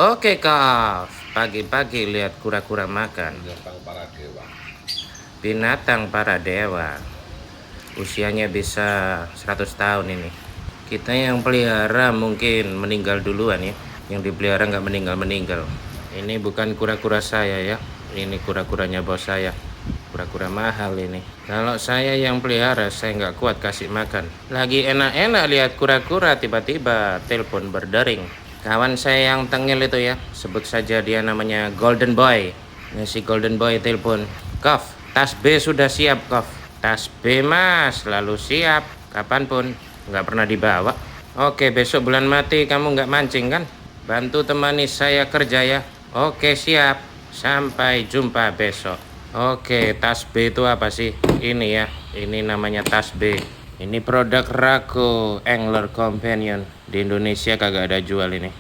Oke Kak, pagi-pagi lihat kura-kura makan. Binatang para dewa. Binatang para dewa. Usianya bisa 100 tahun ini. Kita yang pelihara mungkin meninggal duluan ya. Yang dipelihara nggak meninggal-meninggal. Ini bukan kura-kura saya ya. Ini kura-kuranya bos saya. Kura-kura mahal ini. Kalau saya yang pelihara, saya nggak kuat kasih makan. Lagi enak-enak lihat kura-kura, tiba-tiba telepon berdering. Kawan saya yang tengil itu ya, sebut saja dia namanya Golden Boy. Nah, si Golden Boy telepon, Kof, tas B sudah siap Kof. Tas B mas, lalu siap, kapanpun, nggak pernah dibawa. Oke, besok bulan mati kamu nggak mancing kan? Bantu temani saya kerja ya. Oke siap, sampai jumpa besok. Oke, tas B itu apa sih? Ini ya, ini namanya tas B. Ini produk Rako Angler Companion. Di Indonesia kagak ada jual ini.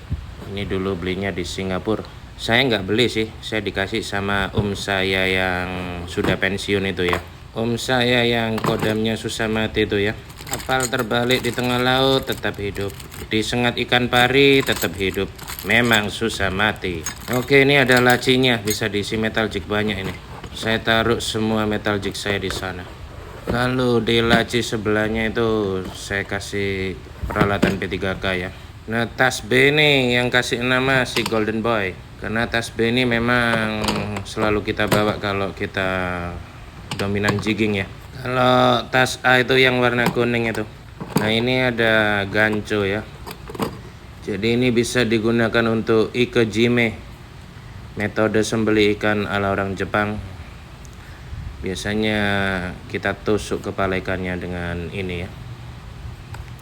Ini dulu belinya di Singapura. Saya nggak beli sih, saya dikasih sama saya yang sudah pensiun itu ya. Saya yang kodamnya susah mati itu ya. Kapal terbalik di tengah laut tetap hidup. Disengat ikan pari tetap hidup. Memang susah mati. Oke, ini ada lacinya, bisa diisi metal jig banyak ini. Saya taruh semua metal jig saya di sana. Lalu di laci sebelahnya itu saya kasih peralatan P3K ya. Nah, tas B ini yang kasih nama si Golden Boy. Karena tas B ini memang selalu kita bawa kalau kita dominan jigging ya. Kalau tas A itu yang warna kuning itu. Nah, ini ada ganco ya. Jadi ini bisa digunakan untuk ikejime. Metode sembelih ikan ala orang Jepang. Biasanya kita tusuk kepala ikannya dengan ini ya.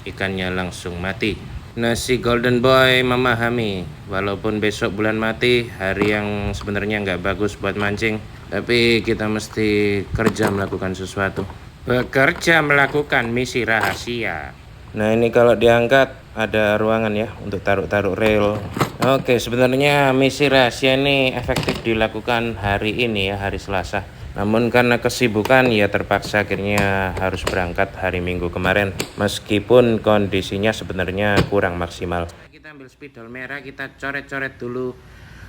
Ikannya langsung mati. Nah, si Golden Boy memahami, walaupun besok bulan mati, hari yang sebenarnya nggak bagus buat mancing, tapi kita mesti kerja melakukan sesuatu. Bekerja melakukan misi rahasia. Nah, ini kalau diangkat ada ruangan ya untuk taruh-taruh reel. Oke, sebenarnya misi rahasia ini efektif dilakukan hari ini ya, hari Selasa. Namun karena kesibukan ya terpaksa akhirnya harus berangkat hari Minggu kemarin. Meskipun kondisinya sebenarnya kurang maksimal. Kita ambil spidol merah, kita coret-coret dulu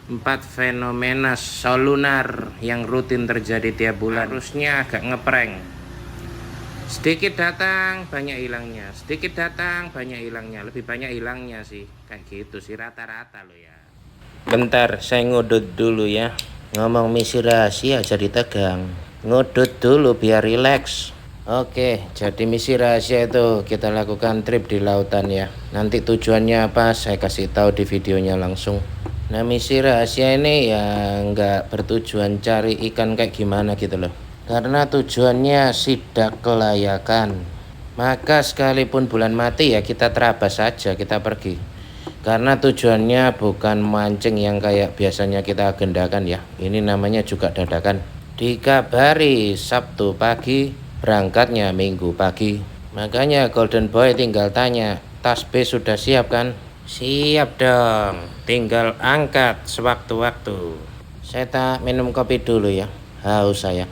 4 fenomena solunar yang rutin terjadi tiap bulan. Harusnya agak ngeprank. Sedikit datang, banyak hilangnya. Sedikit datang, banyak hilangnya. Lebih banyak hilangnya sih. Kayak gitu sih rata-rata loh ya. Bentar, saya ngudut dulu ya. Ngomong misi rahasia jadi tegang. Ngudut dulu biar rileks. Oke, jadi misi rahasia itu kita lakukan trip di lautan ya. Nanti tujuannya apa saya kasih tahu di videonya langsung. Nah, misi rahasia ini ya nggak bertujuan cari ikan kayak gimana gitu loh. Karena tujuannya sidak kelayakan. Maka sekalipun bulan mati ya kita terabas saja, kita pergi. Karena tujuannya bukan mancing yang kayak biasanya kita agendakan ya. Ini namanya juga dadakan. Dikabari Sabtu pagi, berangkatnya Minggu pagi. Makanya Golden Boy tinggal tanya, tas B sudah siap kan? Siap dong, tinggal angkat sewaktu-waktu. Saya tak minum kopi dulu ya, haus saya.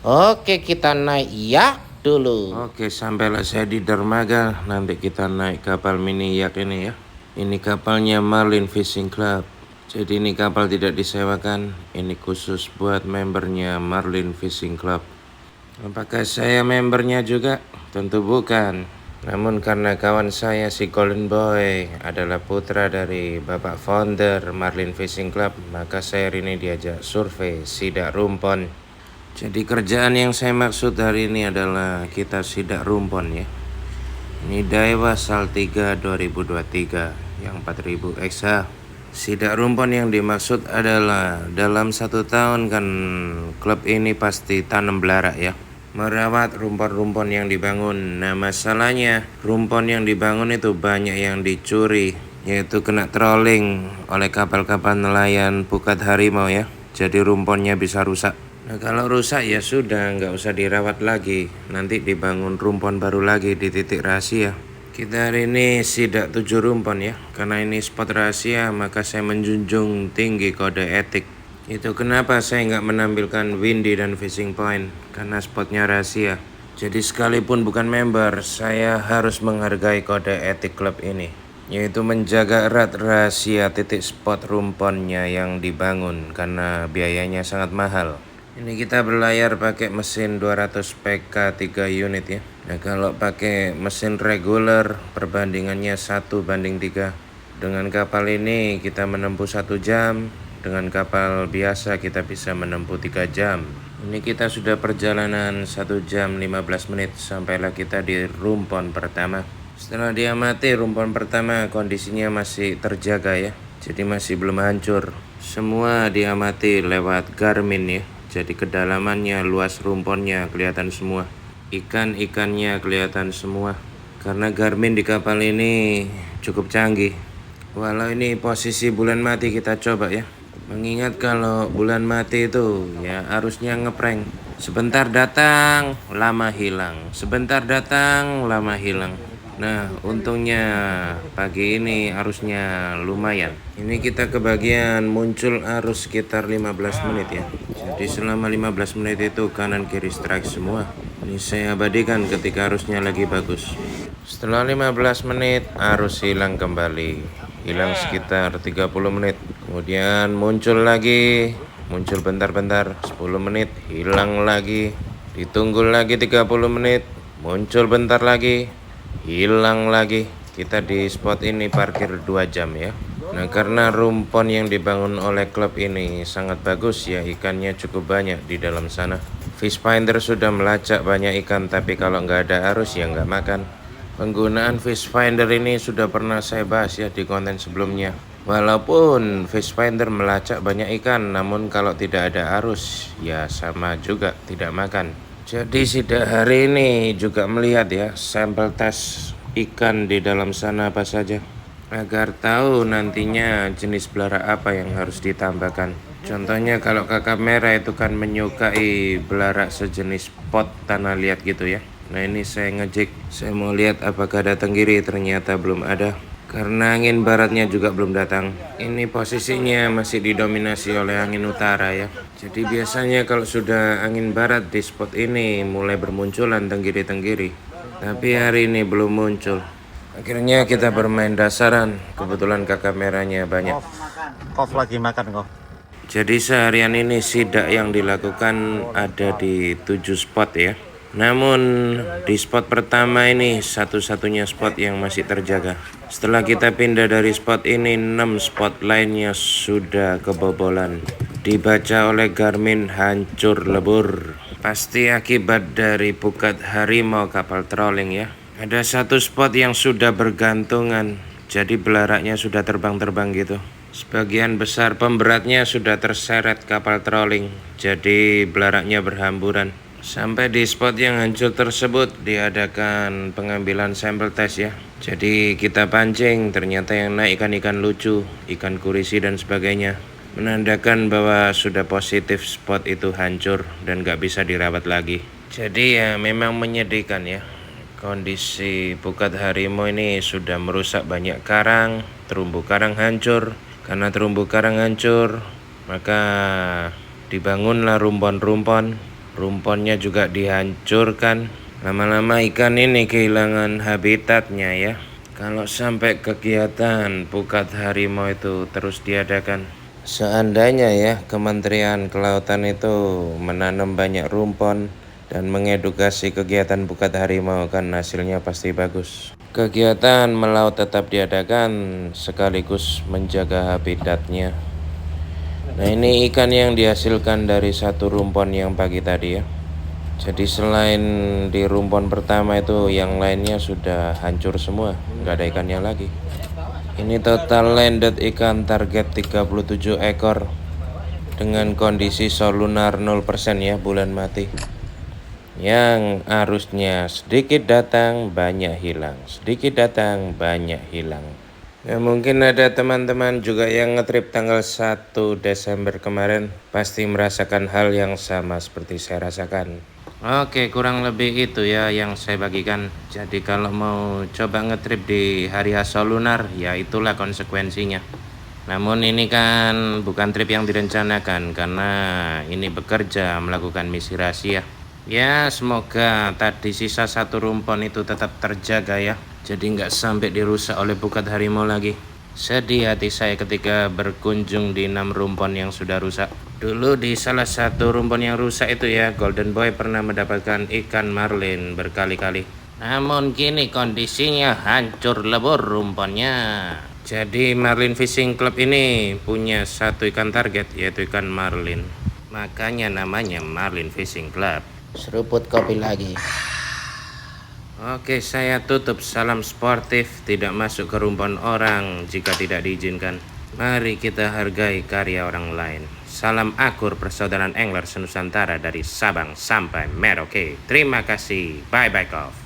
Oke, kita naik yak dulu. Oke, sampailah saya di dermaga. Nanti kita naik kapal mini yak ini ya. Ini kapalnya Marlin Fishing Club. Jadi ini kapal tidak disewakan. Ini khusus buat membernya Marlin Fishing Club. Apakah saya membernya juga? Tentu bukan. Namun karena kawan saya si Golden Boy adalah putra dari bapak founder Marlin Fishing Club, maka saya hari ini diajak survei sidak rumpon. Jadi kerjaan yang saya maksud hari ini adalah kita sidak rumpon ya. Ini Daiwa Saltiga 2023 yang 4000 XH. Sidak rumpon yang dimaksud adalah dalam 1 tahun kan klub ini pasti tanam belarak ya. Merawat rumpon-rumpon yang dibangun. Nah, masalahnya rumpon yang dibangun itu banyak yang dicuri, yaitu kena trolling oleh kapal-kapal nelayan pukat harimau ya. Jadi rumponnya bisa rusak. Nah, kalau rusak ya sudah, nggak usah dirawat lagi. Nanti dibangun rumpon baru lagi di titik rahasia. Kita hari ini sidak 7 rumpon ya. Karena ini spot rahasia, maka saya menjunjung tinggi kode etik. Itu kenapa saya nggak menampilkan windy dan fishing point, karena spotnya rahasia. Jadi sekalipun bukan member, saya harus menghargai kode etik klub ini, yaitu menjaga erat rahasia titik spot rumponnya yang dibangun karena biayanya sangat mahal. Ini kita berlayar pakai mesin 200 PK 3 unit ya. Nah kalau pakai mesin reguler perbandingannya 1:3. Dengan kapal ini kita menempuh 1 jam, dengan kapal biasa kita bisa menempuh 3 jam. Ini kita sudah perjalanan 1 jam 15 menit, sampailah kita di rumpon pertama. Setelah diamati rumpon pertama kondisinya masih terjaga ya, jadi masih belum hancur. Semua diamati lewat Garmin ya, jadi kedalamannya, luas rumponnya kelihatan semua. Ikan-ikannya kelihatan semua. Karena Garmin di kapal ini cukup canggih. Walau ini posisi bulan mati kita coba ya. Mengingat kalau bulan mati itu ya harusnya ngeprank. Sebentar datang, lama hilang. Sebentar datang, lama hilang. Nah, untungnya pagi ini arusnya lumayan. Ini kita kebagian muncul arus sekitar 15 menit ya. Jadi selama 15 menit itu kanan kiri strike semua. Ini saya abadikan ketika arusnya lagi bagus. Setelah 15 menit arus hilang kembali. Hilang sekitar 30 menit. Kemudian muncul lagi, muncul bentar-bentar 10 menit, hilang lagi. Ditunggu lagi 30 menit, muncul bentar lagi, hilang lagi. Kita di spot ini parkir 2 jam ya. Nah karena rumpon yang dibangun oleh klub ini sangat bagus ya, ikannya cukup banyak di dalam sana. Fish finder sudah melacak banyak ikan, tapi kalau nggak ada arus ya nggak makan. Penggunaan fish finder ini sudah pernah saya bahas ya di konten sebelumnya. Walaupun fish finder melacak banyak ikan, namun kalau tidak ada arus ya sama juga tidak makan. Jadi sidak hari ini juga melihat ya sampel tes ikan di dalam sana apa saja, agar tahu nantinya jenis belara apa yang harus ditambahkan. Contohnya kalau kakap merah itu kan menyukai belara sejenis pot tanah liat gitu ya. Nah ini saya ngejek, saya mau lihat apakah ada tenggiri, ternyata belum ada. Karena angin baratnya juga belum datang. Ini posisinya masih didominasi oleh angin utara ya. Jadi biasanya kalau sudah angin barat di spot ini mulai bermunculan tenggiri-tenggiri. Tapi hari ini belum muncul. Akhirnya kita bermain dasaran. Kebetulan kakap merahnya banyak. Kof lagi makan kok. Jadi seharian ini sidak yang dilakukan ada di 7 spot ya. Namun di spot pertama ini satu-satunya spot yang masih terjaga. Setelah kita pindah dari spot ini, 6 spot lainnya sudah kebobolan. Dibaca oleh Garmin hancur lebur. Pasti akibat dari pukat harimau kapal trolling ya. Ada satu spot yang sudah bergantungan, jadi belaraknya sudah terbang-terbang gitu. Sebagian besar pemberatnya sudah terseret kapal trolling, jadi belaraknya berhamburan. Sampai di spot yang hancur tersebut diadakan pengambilan sampel tes ya. Jadi kita pancing, ternyata yang naik ikan-ikan lucu, ikan kurisi dan sebagainya. Menandakan bahwa sudah positif spot itu hancur dan gak bisa dirawat lagi. Jadi ya memang menyedihkan ya. Kondisi pukat harimau ini sudah merusak banyak karang, terumbu karang hancur. Karena terumbu karang hancur, maka dibangunlah rumpon-rumpon. Rumponnya juga dihancurkan. Lama-lama ikan ini kehilangan habitatnya ya. Kalau sampai kegiatan pukat harimau itu terus diadakan, seandainya ya Kementerian Kelautan itu menanam banyak rumpon dan mengedukasi kegiatan pukat harimau, kan hasilnya pasti bagus. Kegiatan melaut tetap diadakan sekaligus menjaga habitatnya. Nah ini ikan yang dihasilkan dari satu rumpon yang pagi tadi ya. Jadi selain di rumpon pertama itu, yang lainnya sudah hancur semua, nggak ada ikannya lagi. Ini total landed ikan target 37 ekor dengan kondisi solunar 0% ya, bulan mati. Yang arusnya sedikit datang banyak hilang, sedikit datang banyak hilang. Ya mungkin ada teman-teman juga yang ngetrip tanggal 1 Desember kemarin, pasti merasakan hal yang sama seperti saya rasakan. Oke, kurang lebih itu ya yang saya bagikan. Jadi kalau mau coba ngetrip di hari Hasa lunar, ya itulah konsekuensinya. Namun ini kan bukan trip yang direncanakan, karena ini bekerja melakukan misi rahasia. Ya, semoga tadi sisa satu rumpon itu tetap terjaga ya. Jadi nggak sampai dirusak oleh pukat harimau lagi. Sedih hati saya ketika berkunjung di 6 rumpon yang sudah rusak. Dulu di salah satu rumpon yang rusak itu ya, Golden Boy pernah mendapatkan ikan marlin berkali-kali. Namun kini kondisinya hancur lebur rumponnya. Jadi Marlin Fishing Club ini punya satu ikan target, yaitu ikan marlin. Makanya namanya Marlin Fishing Club. Seruput kopi lagi. Oke, saya tutup. Salam sportif, tidak masuk ke rumpon orang jika tidak diizinkan. Mari kita hargai karya orang lain. Salam akur persaudaraan angler senusantara dari Sabang sampai Merauke. Terima kasih. Bye bye, Kof.